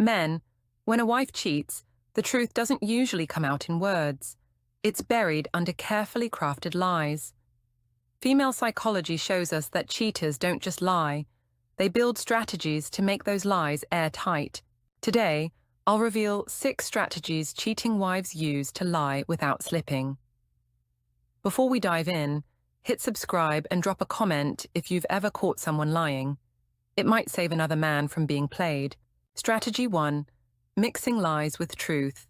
Men, when a wife cheats, the truth doesn't usually come out in words. It's buried under carefully crafted lies. Female psychology shows us that cheaters don't just lie, they build strategies to make those lies airtight. Today, I'll reveal 6 strategies cheating wives use to lie without slipping. Before we dive in, hit subscribe and drop a comment if you've ever caught someone lying. It might save another man from being played. Strategy 1. Mixing lies with truth.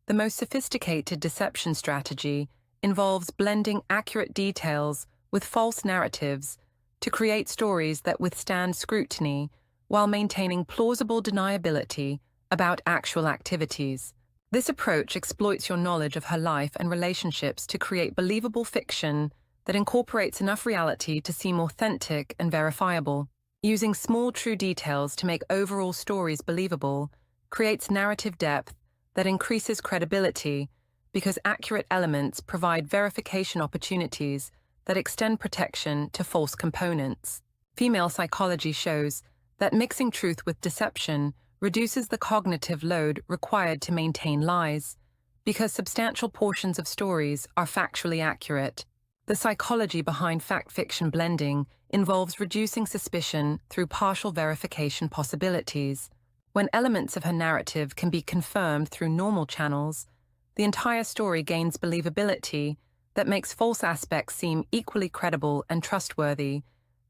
The most sophisticated deception strategy involves blending accurate details with false narratives to create stories that withstand scrutiny while maintaining plausible deniability about actual activities. This approach exploits your knowledge of her life and relationships to create believable fiction that incorporates enough reality to seem authentic and verifiable. Using small true details to make overall stories believable creates narrative depth that increases credibility because accurate elements provide verification opportunities that extend protection to false components. Female psychology shows that mixing truth with deception reduces the cognitive load required to maintain lies, because substantial portions of stories are factually accurate. The psychology behind fact-fiction blending involves reducing suspicion through partial verification possibilities. When elements of her narrative can be confirmed through normal channels, the entire story gains believability that makes false aspects seem equally credible and trustworthy,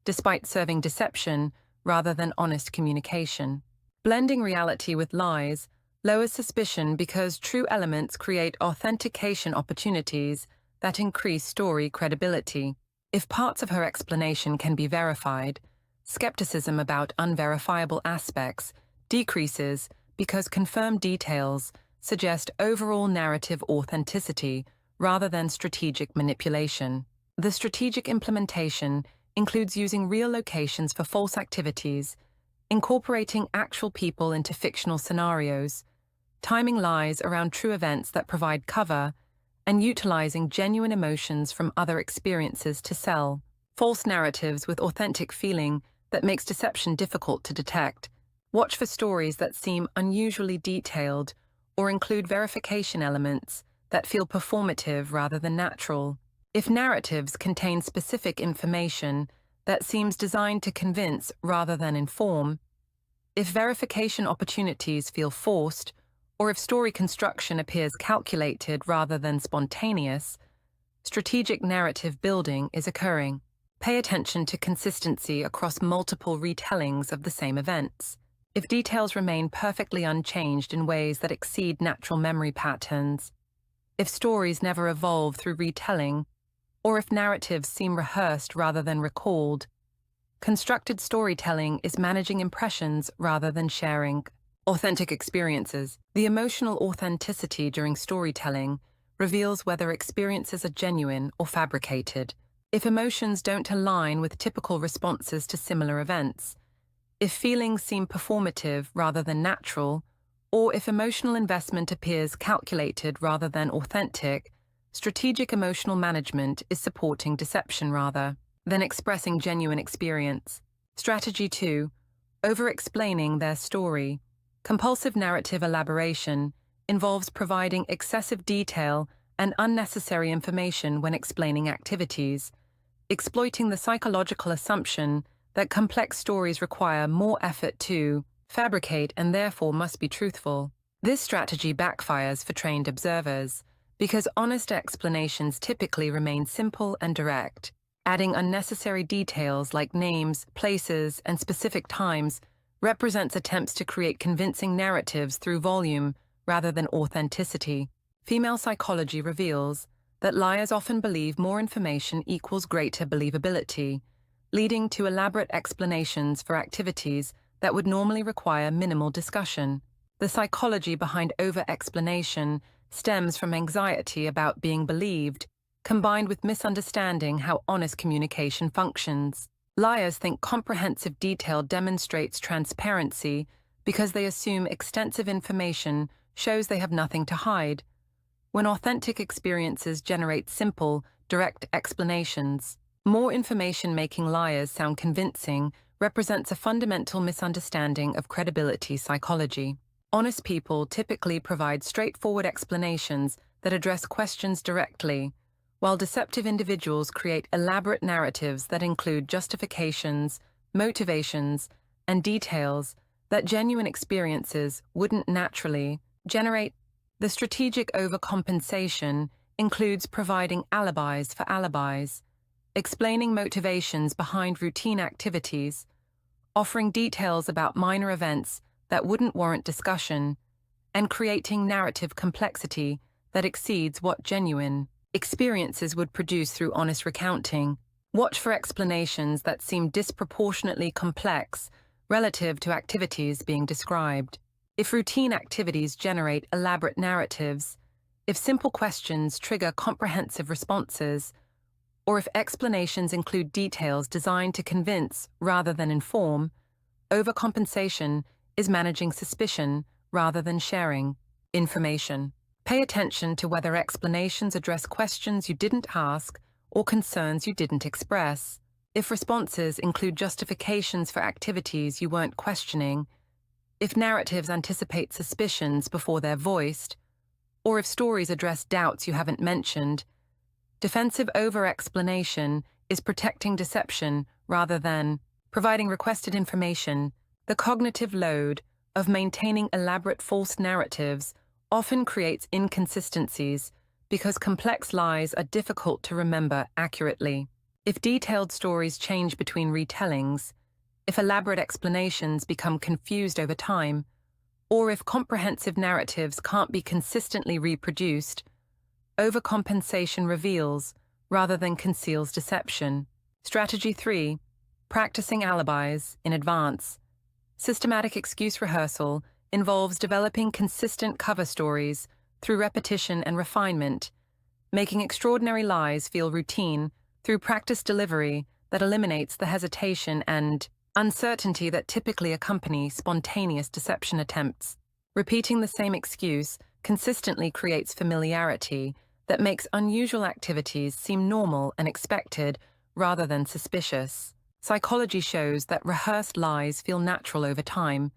despite serving deception rather than honest communication. Blending reality with lies lowers suspicion because true elements create authentication opportunities that increase story credibility. If parts of her explanation can be verified, skepticism about unverifiable aspects decreases because confirmed details suggest overall narrative authenticity rather than strategic manipulation. The strategic implementation includes using real locations for false activities, incorporating actual people into fictional scenarios, timing lies around true events that provide cover, and utilizing genuine emotions from other experiences to sell false narratives with authentic feeling that makes deception difficult to detect. Watch for stories that seem unusually detailed or include verification elements that feel performative rather than natural. If narratives contain specific information that seems designed to convince rather than inform, if verification opportunities feel forced, or if story construction appears calculated rather than spontaneous, strategic narrative building is occurring. Pay attention to consistency across multiple retellings of the same events. If details remain perfectly unchanged in ways that exceed natural memory patterns, if stories never evolve through retelling, or if narratives seem rehearsed rather than recalled, constructed storytelling is managing impressions rather than sharing authentic experiences. The emotional authenticity during storytelling reveals whether experiences are genuine or fabricated. If emotions don't align with typical responses to similar events, if feelings seem performative rather than natural, or if emotional investment appears calculated rather than authentic, strategic emotional management is supporting deception rather than expressing genuine experience. Strategy 2. Over-explaining their story. Compulsive narrative elaboration involves providing excessive detail and unnecessary information when explaining activities, exploiting the psychological assumption that complex stories require more effort to fabricate and therefore must be truthful. This strategy backfires for trained observers because honest explanations typically remain simple and direct. Adding unnecessary details like names, places, and specific times represents attempts to create convincing narratives through volume rather than authenticity. Female psychology reveals that liars often believe more information equals greater believability, leading to elaborate explanations for activities that would normally require minimal discussion. The psychology behind over-explanation stems from anxiety about being believed, combined with misunderstanding how honest communication functions. Liars think comprehensive detail demonstrates transparency because they assume extensive information shows they have nothing to hide, when authentic experiences generate simple, direct explanations. More information making liars sound convincing represents a fundamental misunderstanding of credibility psychology. Honest people typically provide straightforward explanations that address questions directly, while deceptive individuals create elaborate narratives that include justifications, motivations, and details that genuine experiences wouldn't naturally generate. The strategic overcompensation includes providing alibis for alibis, explaining motivations behind routine activities, offering details about minor events that wouldn't warrant discussion, and creating narrative complexity that exceeds what genuine experiences would produce through honest recounting. Watch for explanations that seem disproportionately complex relative to activities being described. If routine activities generate elaborate narratives, if simple questions trigger comprehensive responses, or if explanations include details designed to convince rather than inform, overcompensation is managing suspicion rather than sharing information. Pay attention to whether explanations address questions you didn't ask or concerns you didn't express. If responses include justifications for activities you weren't questioning, if narratives anticipate suspicions before they're voiced, or if stories address doubts you haven't mentioned, defensive over-explanation is protecting deception rather than providing requested information. The cognitive load of maintaining elaborate false narratives often creates inconsistencies because complex lies are difficult to remember accurately. If detailed stories change between retellings, if elaborate explanations become confused over time, or if comprehensive narratives can't be consistently reproduced, overcompensation reveals rather than conceals deception. Strategy 3. Practicing alibis in advance. Systematic excuse rehearsal involves developing consistent cover stories through repetition and refinement, making extraordinary lies feel routine through practice delivery that eliminates the hesitation and uncertainty that typically accompany spontaneous deception attempts. Repeating the same excuse consistently creates familiarity that makes unusual activities seem normal and expected rather than suspicious. Psychology shows that rehearsed lies feel natural over time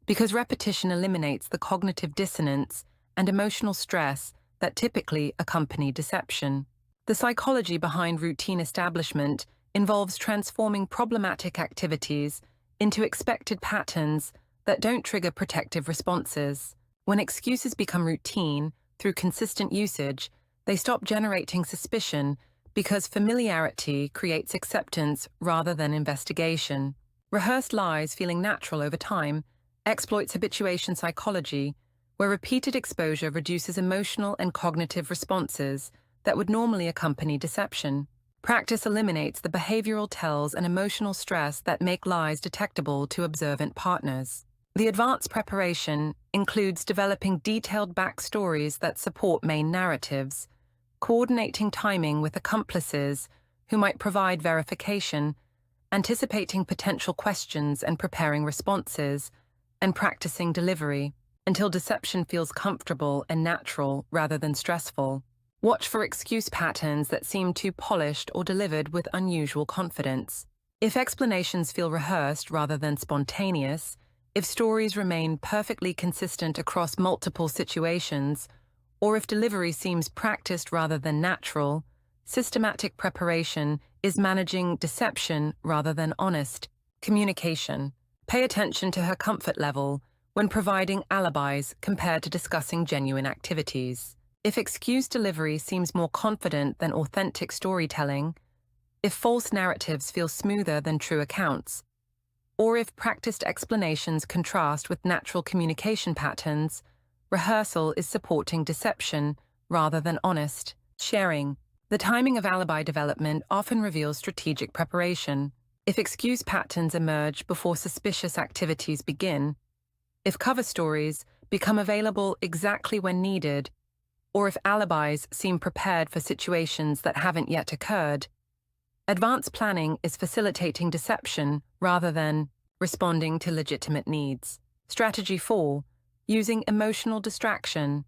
because repetition eliminates the cognitive dissonance and emotional stress that typically accompany deception. The psychology behind routine establishment involves transforming problematic activities into expected patterns that don't trigger protective responses. When excuses become routine through consistent usage, they stop generating suspicion because familiarity creates acceptance rather than investigation. Rehearsed lies feeling natural over time exploits habituation psychology, where repeated exposure reduces emotional and cognitive responses that would normally accompany deception. Practice eliminates the behavioral tells and emotional stress that make lies detectable to observant partners. The advanced preparation includes developing detailed backstories that support main narratives, coordinating timing with accomplices who might provide verification, anticipating potential questions and preparing responses, and practicing delivery until deception feels comfortable and natural rather than stressful. Watch for excuse patterns that seem too polished or delivered with unusual confidence. If explanations feel rehearsed rather than spontaneous, if stories remain perfectly consistent across multiple situations, or if delivery seems practiced rather than natural, systematic preparation is managing deception rather than honest communication. Pay attention to her comfort level when providing alibis compared to discussing genuine activities. If excuse delivery seems more confident than authentic storytelling, if false narratives feel smoother than true accounts, or if practiced explanations contrast with natural communication patterns, rehearsal is supporting deception rather than honest sharing. The timing of alibi development often reveals strategic preparation. If excuse patterns emerge before suspicious activities begin, if cover stories become available exactly when needed, or if alibis seem prepared for situations that haven't yet occurred, advanced planning is facilitating deception rather than responding to legitimate needs. Strategy 4. Using emotional distraction.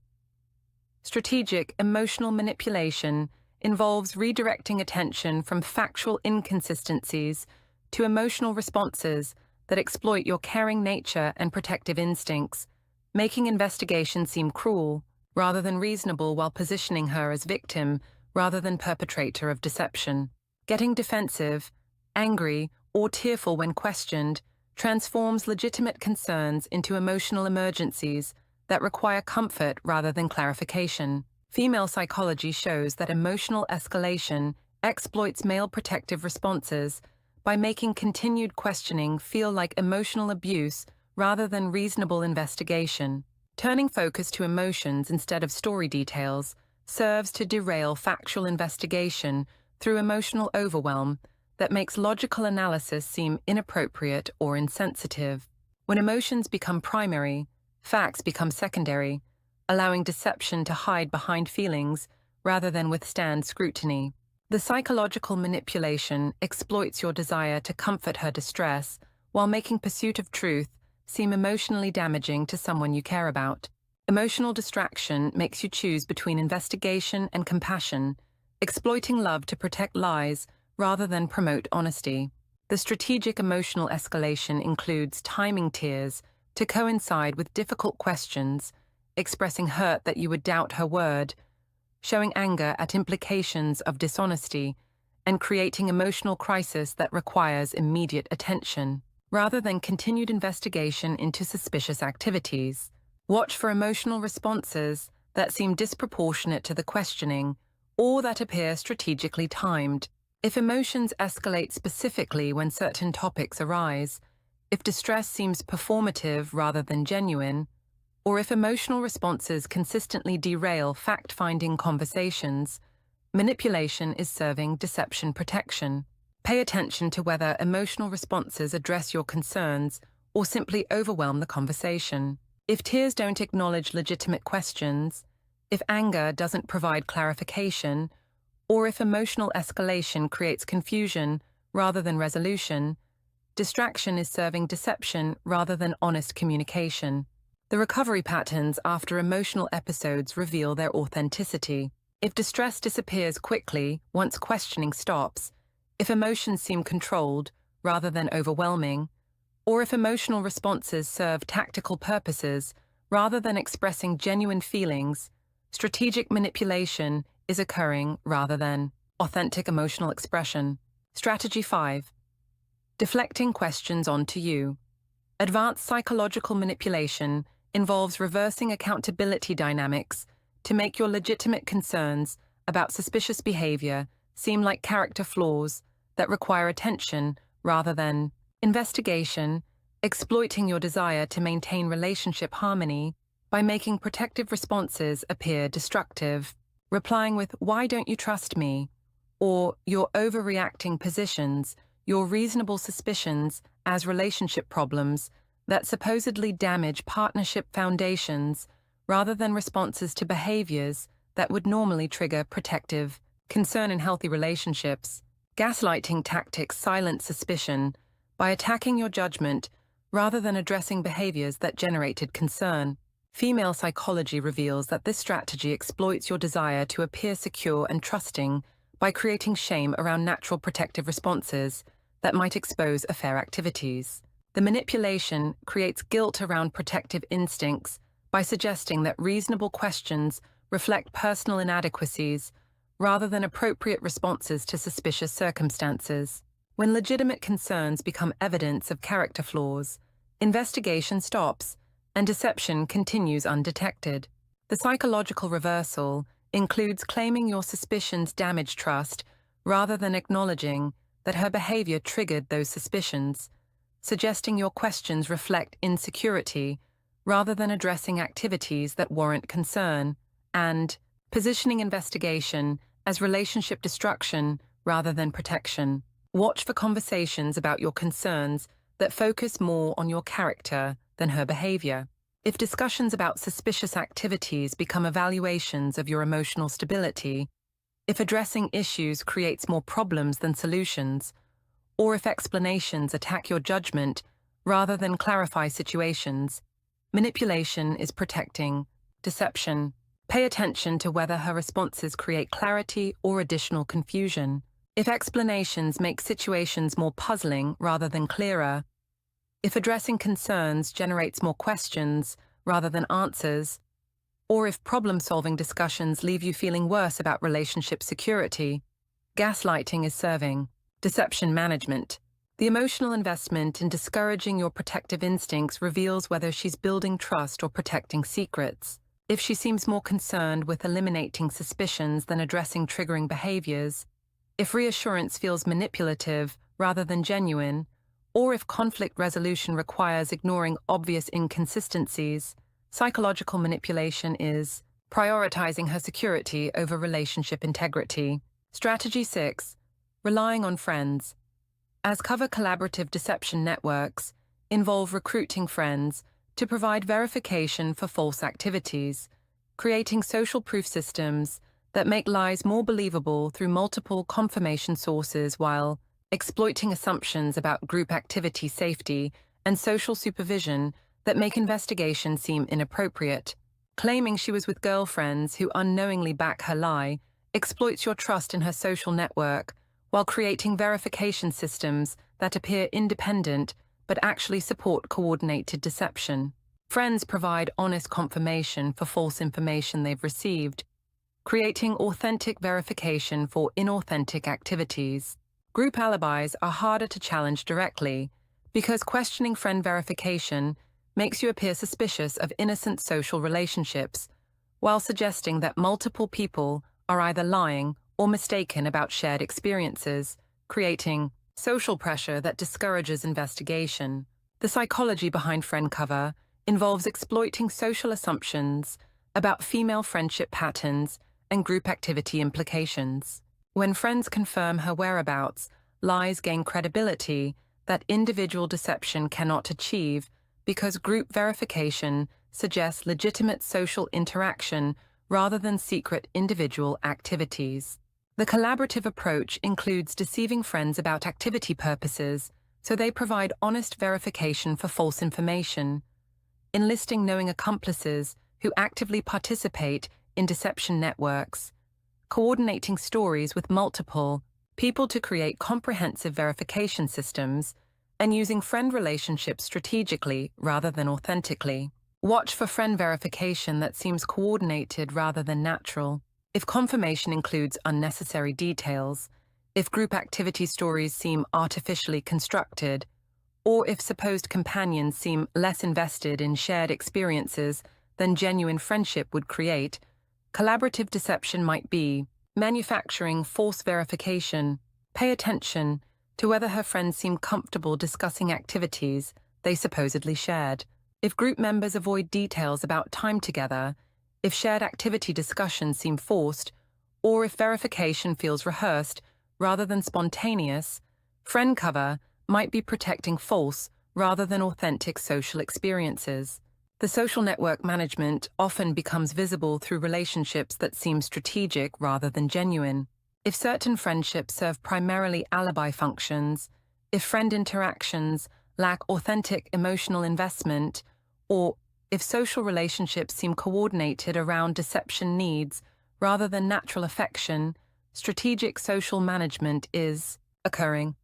Strategic emotional manipulation involves redirecting attention from factual inconsistencies to emotional responses that exploit your caring nature and protective instincts, making investigation seem cruel rather than reasonable while positioning her as victim rather than perpetrator of deception. Getting defensive, angry, or tearful when questioned transforms legitimate concerns into emotional emergencies that require comfort rather than clarification. Female psychology shows that emotional escalation exploits male protective responses by making continued questioning feel like emotional abuse rather than reasonable investigation. Turning focus to emotions instead of story details serves to derail factual investigation through emotional overwhelm that makes logical analysis seem inappropriate or insensitive. When emotions become primary, facts become secondary, allowing deception to hide behind feelings rather than withstand scrutiny. The psychological manipulation exploits your desire to comfort her distress while making pursuit of truth seem emotionally damaging to someone you care about. Emotional distraction makes you choose between investigation and compassion, exploiting love to protect lies rather than promote honesty. The strategic emotional escalation includes timing tears to coincide with difficult questions, expressing hurt that you would doubt her word, showing anger at implications of dishonesty, and creating emotional crisis that requires immediate attention, rather than continued investigation into suspicious activities. Watch for emotional responses that seem disproportionate to the questioning or that appear strategically timed. If emotions escalate specifically when certain topics arise, if distress seems performative rather than genuine, or if emotional responses consistently derail fact-finding conversations, manipulation is serving deception protection. Pay attention to whether emotional responses address your concerns or simply overwhelm the conversation. If tears don't acknowledge legitimate questions, if anger doesn't provide clarification, or if emotional escalation creates confusion rather than resolution, distraction is serving deception rather than honest communication. The recovery patterns after emotional episodes reveal their authenticity. If distress disappears quickly once questioning stops, if emotions seem controlled rather than overwhelming, or if emotional responses serve tactical purposes rather than expressing genuine feelings, strategic manipulation is occurring rather than authentic emotional expression. Strategy 5. Deflecting questions onto you. Advanced psychological manipulation involves reversing accountability dynamics to make your legitimate concerns about suspicious behavior seem like character flaws that require attention rather than investigation, exploiting your desire to maintain relationship harmony by making protective responses appear destructive, replying with, "Why don't you trust me?" or "Your overreacting positions, your reasonable suspicions" as relationship problems that supposedly damage partnership foundations rather than responses to behaviors that would normally trigger protective concern in healthy relationships. Gaslighting tactics silence suspicion by attacking your judgment rather than addressing behaviors that generated concern. Female psychology reveals that this strategy exploits your desire to appear secure and trusting by creating shame around natural protective responses that might expose affair activities. The manipulation creates guilt around protective instincts by suggesting that reasonable questions reflect personal inadequacies rather than appropriate responses to suspicious circumstances. When legitimate concerns become evidence of character flaws, investigation stops and deception continues undetected. The psychological reversal includes claiming your suspicions damage trust rather than acknowledging that her behavior triggered those suspicions, suggesting your questions reflect insecurity rather than addressing activities that warrant concern, and positioning investigation as relationship destruction rather than protection. Watch for conversations about your concerns that focus more on your character than her behavior. If discussions about suspicious activities become evaluations of your emotional stability, if addressing issues creates more problems than solutions, or if explanations attack your judgment rather than clarify situations, manipulation is protecting deception. Pay attention to whether her responses create clarity or additional confusion. If explanations make situations more puzzling rather than clearer, if addressing concerns generates more questions rather than answers, or if problem-solving discussions leave you feeling worse about relationship security, gaslighting is serving. Deception management. The emotional investment in discouraging your protective instincts reveals whether she's building trust or protecting secrets. If she seems more concerned with eliminating suspicions than addressing triggering behaviors, if reassurance feels manipulative rather than genuine, or if conflict resolution requires ignoring obvious inconsistencies, psychological manipulation is prioritizing her security over relationship integrity. Strategy 6. Relying on friends. As cover collaborative deception networks involve recruiting friends to provide verification for false activities, creating social proof systems that make lies more believable through multiple confirmation sources while exploiting assumptions about group activity safety and social supervision that make investigation seem inappropriate. Claiming she was with girlfriends who unknowingly back her lie exploits your trust in her social network while creating verification systems that appear independent but actually support coordinated deception. Friends provide honest confirmation for false information they've received, creating authentic verification for inauthentic activities. Group alibis are harder to challenge directly because questioning friend verification makes you appear suspicious of innocent social relationships, while suggesting that multiple people are either lying or mistaken about shared experiences, creating social pressure that discourages investigation. The psychology behind friend cover involves exploiting social assumptions about female friendship patterns and group activity implications. When friends confirm her whereabouts, lies gain credibility that individual deception cannot achieve because group verification suggests legitimate social interaction rather than secret individual activities. The collaborative approach includes deceiving friends about activity purposes so they provide honest verification for false information, enlisting knowing accomplices who actively participate in deception networks, coordinating stories with multiple people to create comprehensive verification systems, and using friend relationships strategically rather than authentically. Watch for friend verification that seems coordinated rather than natural. If confirmation includes unnecessary details, if group activity stories seem artificially constructed, or if supposed companions seem less invested in shared experiences than genuine friendship would create, collaborative deception might be manufacturing false verification. Pay attention to whether her friends seem comfortable discussing activities they supposedly shared. If group members avoid details about time together, if shared activity discussions seem forced, or if verification feels rehearsed rather than spontaneous, friend cover might be protecting false rather than authentic social experiences. The social network management often becomes visible through relationships that seem strategic rather than genuine. If certain friendships serve primarily alibi functions, if friend interactions lack authentic emotional investment, or if social relationships seem coordinated around deception needs rather than natural affection, strategic social management is occurring.